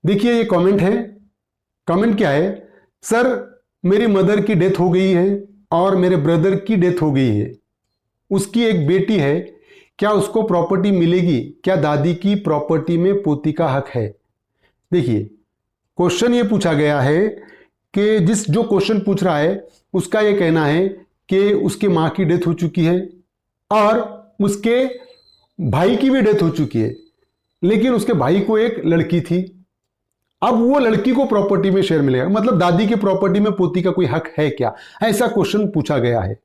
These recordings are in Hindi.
देखिए ये कमेंट है। कमेंट क्या है? सर मेरी मदर की डेथ हो गई है और मेरे ब्रदर की डेथ हो गई है, उसकी एक बेटी है, क्या उसको प्रॉपर्टी मिलेगी? क्या दादी की प्रॉपर्टी में पोती का हक है? देखिए क्वेश्चन ये पूछा गया है कि जो क्वेश्चन पूछ रहा है उसका ये कहना है कि उसके माँ की डेथ हो चुकी है और उसके भाई की भी डेथ हो चुकी है, लेकिन उसके भाई को एक लड़की थी। अब वो लड़की को प्रॉपर्टी में शेयर मिलेगा, मतलब दादी की प्रॉपर्टी में पोती का कोई हक है क्या? ऐसा क्वेश्चन पूछा गया है।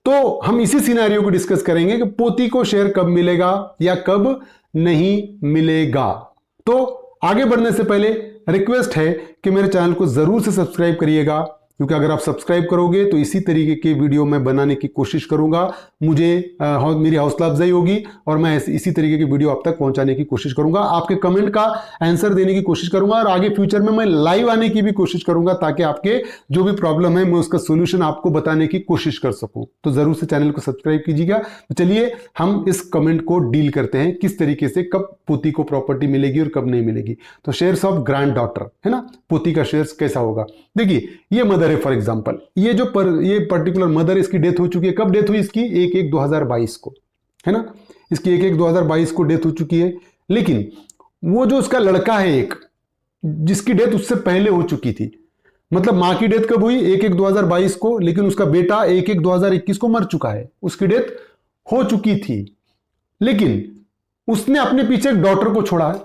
तो हम इसी सिनेरियो को डिस्कस करेंगे कि पोती को शेयर कब मिलेगा या कब नहीं मिलेगा। तो आगे बढ़ने से पहले रिक्वेस्ट है कि मेरे चैनल को जरूर से सब्सक्राइब करिएगा, क्योंकि अगर आप सब्सक्राइब करोगे तो इसी तरीके के वीडियो मैं बनाने की कोशिश करूंगा। मुझे मेरी हौसला अफजाई होगी और मैं इसी तरीके की वीडियो आप तक पहुंचाने की कोशिश करूंगा। आपके कमेंट का आंसर देने की कोशिश करूंगा और आगे फ्यूचर में मैं लाइव आने की भी कोशिश करूंगा, ताकि आपके जो भी प्रॉब्लम है मैं उसका सोल्यूशन आपको बताने की कोशिश कर सकूं। तो जरूर से चैनल को सब्सक्राइब कीजिएगा। तो चलिए हम इस कमेंट को डील करते हैं, किस तरीके से कब पोती को प्रॉपर्टी मिलेगी और कब नहीं मिलेगी। तो शेयर्स ऑफ ग्रैंड डॉटर है ना, पोती का शेयर्स कैसा होगा। देखिए ये मदर है, फॉर एग्जांपल ये पर्टिकुलर मदर, इसकी डेथ हो चुकी है। कब डेथ हुई इसकी? 1/1/2022 को, है ना। इसकी 1/1/2022 को डेथ हो चुकी है, लेकिन वो जो उसका लड़का है एक, जिसकी डेथ उससे पहले हो चुकी थी, मतलब मां की डेथ कब हुई? 1/1/2022 को, लेकिन उसका बेटा 1/1/2021 को मर चुका है, उसकी डेथ हो चुकी थी, लेकिन उसने अपने पीछे एक डॉटर को छोड़ा है।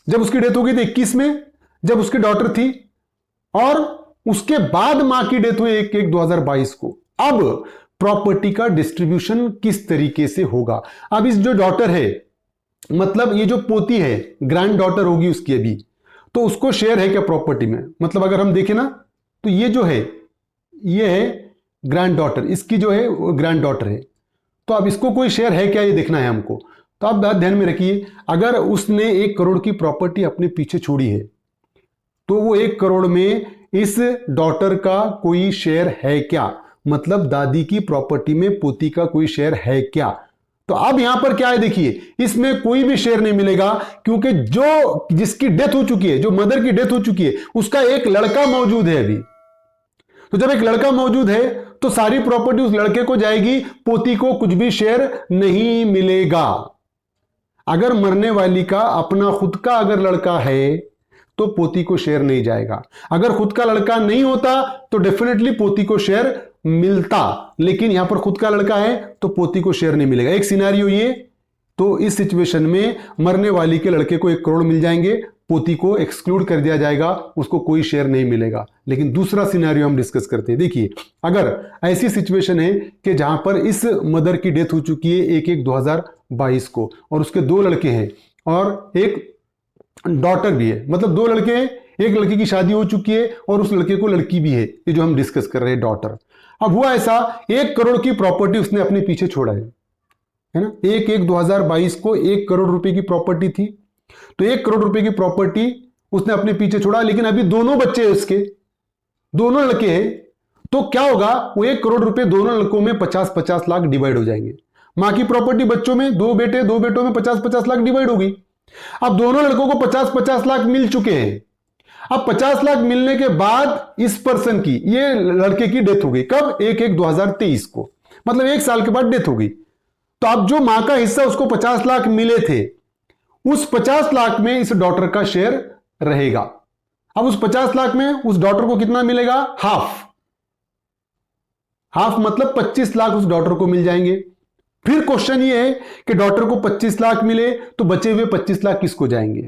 जब उसकी डेथ हो गई थी 21 में, जब उसकी डॉटर थी, और उसके बाद मां की डेथ हुई 1/1/2022 को। अब प्रॉपर्टी का डिस्ट्रीब्यूशन किस तरीके से होगा? अब इस जो डॉटर है, मतलब ये जो पोती है, ग्रैंड डॉटर होगी उसकी अभी, तो उसको शेयर है क्या प्रॉपर्टी में? मतलब अगर हम देखें ना, तो ये जो है ये है ग्रैंड डॉटर, इसकी जो है वो ग्रैंड डॉटर है। तो अब इसको कोई शेयर है क्या, ये देखना है हमको। तो आप बात ध्यान में रखिए, अगर उसने 1 करोड़ की प्रॉपर्टी अपने पीछे छोड़ी है, तो वो 1 करोड़ में इस डॉटर का कोई शेयर है क्या? मतलब दादी की प्रॉपर्टी में पोती का कोई शेयर है क्या? तो अब यहां पर क्या है, देखिए इसमें कोई भी शेयर नहीं मिलेगा, क्योंकि जो जिसकी डेथ हो चुकी है, जो मदर की डेथ हो चुकी है, उसका एक लड़का मौजूद है अभी। तो जब एक लड़का मौजूद है तो सारी प्रॉपर्टी उस लड़के को जाएगी, पोती को कुछ भी शेयर नहीं मिलेगा। अगर मरने वाली का अपना खुद का अगर लड़का है तो पोती को शेयर नहीं जाएगा। अगर खुद का लड़का नहीं होता तो डेफिनेटली पोती को शेयर मिलता, लेकिन यहां पर खुद का लड़का है तो पोती को शेयर नहीं मिलेगा। एक सिनेरियो ये, तो इस सिचुएशन में मरने वाली के लड़के को 1 करोड़ मिल जाएंगे, पोती को एक्सक्लूड कर दिया जाएगा, उसको कोई शेयर नहीं मिलेगा। लेकिन दूसरा सिनेरियो हम डिस्कस करते हैं। देखिए अगर ऐसी सिचुएशन है कि जहां पर इस मदर की डेथ हो चुकी है 1/1/2022 को, और उसके 2 लड़के हैं और एक डॉटर भी है, मतलब 2 लड़के हैं, एक लड़के की शादी हो चुकी है और उस लड़के को लड़की भी है, ये जो हम डिस्कस कर रहे हैं डॉटर। अब हुआ ऐसा, 1 करोड़ की प्रॉपर्टी उसने अपने पीछे छोड़ा है ना। 1/1/2022 को 1 करोड़ रुपए की प्रॉपर्टी थी, तो 1 करोड़ रुपए की प्रॉपर्टी उसने अपने पीछे छोड़ा, लेकिन अभी दोनों बच्चे हैं उसके, दोनों लड़के हैं। तो क्या होगा, वो 1 करोड़ रुपए दोनों लड़कों में 50-50 लाख डिवाइड हो जाएंगे। मां की प्रॉपर्टी बच्चों में, 2 बेटे 2 बेटों में 50-50 लाख डिवाइड होगी। अब दोनों लड़कों को 50-50 लाख मिल चुके हैं। अब 50 लाख मिलने के बाद इस पर्सन की, ये लड़के की डेथ हो गई कब? 1/1/2023 को, मतलब 1 साल के बाद डेथ हो गई। तो अब जो मां का हिस्सा उसको 50 लाख मिले थे, उस 50 लाख में इस डॉटर का शेयर रहेगा। अब उस 50 लाख में उस डॉटर को कितना मिलेगा? हाफ मतलब 25 लाख उस डॉटर को मिल जाएंगे। फिर क्वेश्चन ये है कि डॉटर को 25 लाख मिले तो बचे हुए 25 लाख किसको जाएंगे?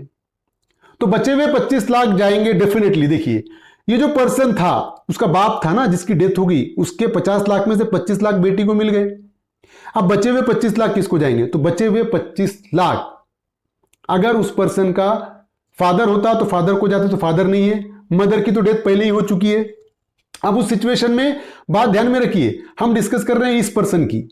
तो बचे हुए 25 लाख जाएंगे डेफिनेटली, देखिए ये जो पर्सन था, उसका बाप था ना जिसकी डेथ हो गई, उसके 50 लाख में से 25 लाख बेटी को मिल गए। अब बचे हुए 25 लाख किसको जाएंगे? तो बचे हुए 25 लाख अगर उस पर्सन का फादर होता तो फादर को जाते, तो फादर नहीं है, मदर की तो डेथ पहले ही हो चुकी है। अब उस सिचुएशन में बात ध्यान में रखिए, हम डिस्कस कर रहे हैं इस पर्सन की।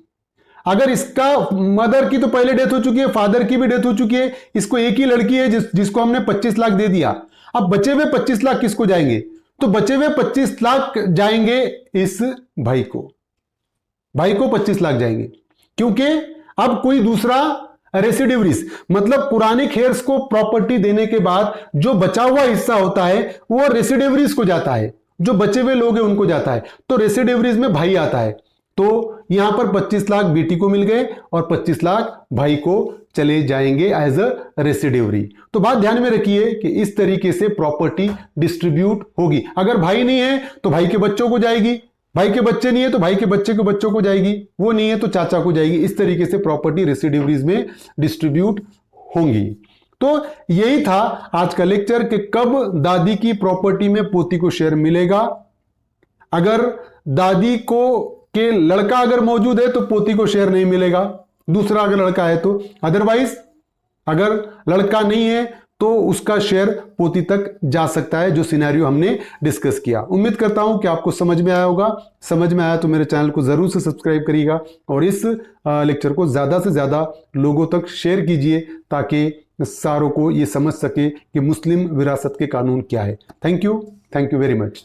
अगर इसका मदर की तो पहले डेथ हो चुकी है, फादर की भी डेथ हो चुकी है, इसको एक ही लड़की है जिसको हमने 25 लाख दे दिया। अब बचे हुए 25 लाख किसको जाएंगे? तो बचे हुए 25 लाख जाएंगे इस भाई को 25 लाख जाएंगे, क्योंकि अब कोई दूसरा रेसिडिवरीज मतलब पुरानिक हेयर्स को प्रॉपर्टी देने के बाद जो बचा हुआ हिस्सा होता है वो रेसिडिवरीज को जाता है, जो बचे हुए लोग हैं उनको जाता है। तो रेसिडिवरीज में भाई आता है, तो यहां पर 25 लाख बेटी को मिल गए और 25 लाख भाई को चले जाएंगे एज अ रेसिडिवरी। तो बात ध्यान में रखिए कि इस तरीके से प्रॉपर्टी डिस्ट्रीब्यूट होगी। अगर भाई नहीं है तो भाई के बच्चों को जाएगी, भाई के बच्चे नहीं है तो भाई के बच्चे के बच्चों को जाएगी, वो नहीं है तो चाचा को जाएगी। इस तरीके से प्रॉपर्टी रेसिडिवरीज में डिस्ट्रीब्यूट होंगी। तो यही था आज का लेक्चर कि कब दादी की प्रॉपर्टी में पोती को शेयर मिलेगा। अगर दादी को के लड़का अगर मौजूद है तो पोती को शेयर नहीं मिलेगा, दूसरा अगर लड़का है तो। अदरवाइज अगर लड़का नहीं है तो उसका शेयर पोती तक जा सकता है, जो सिनेरियो हमने डिस्कस किया। उम्मीद करता हूं कि आपको समझ में आया होगा। समझ में आया तो मेरे चैनल को जरूर से सब्सक्राइब करिएगा और इस लेक्चर को ज्यादा से ज्यादा लोगों तक शेयर कीजिए ताकि सारों को ये समझ सके कि मुस्लिम विरासत के कानून क्या है। Thank you very much.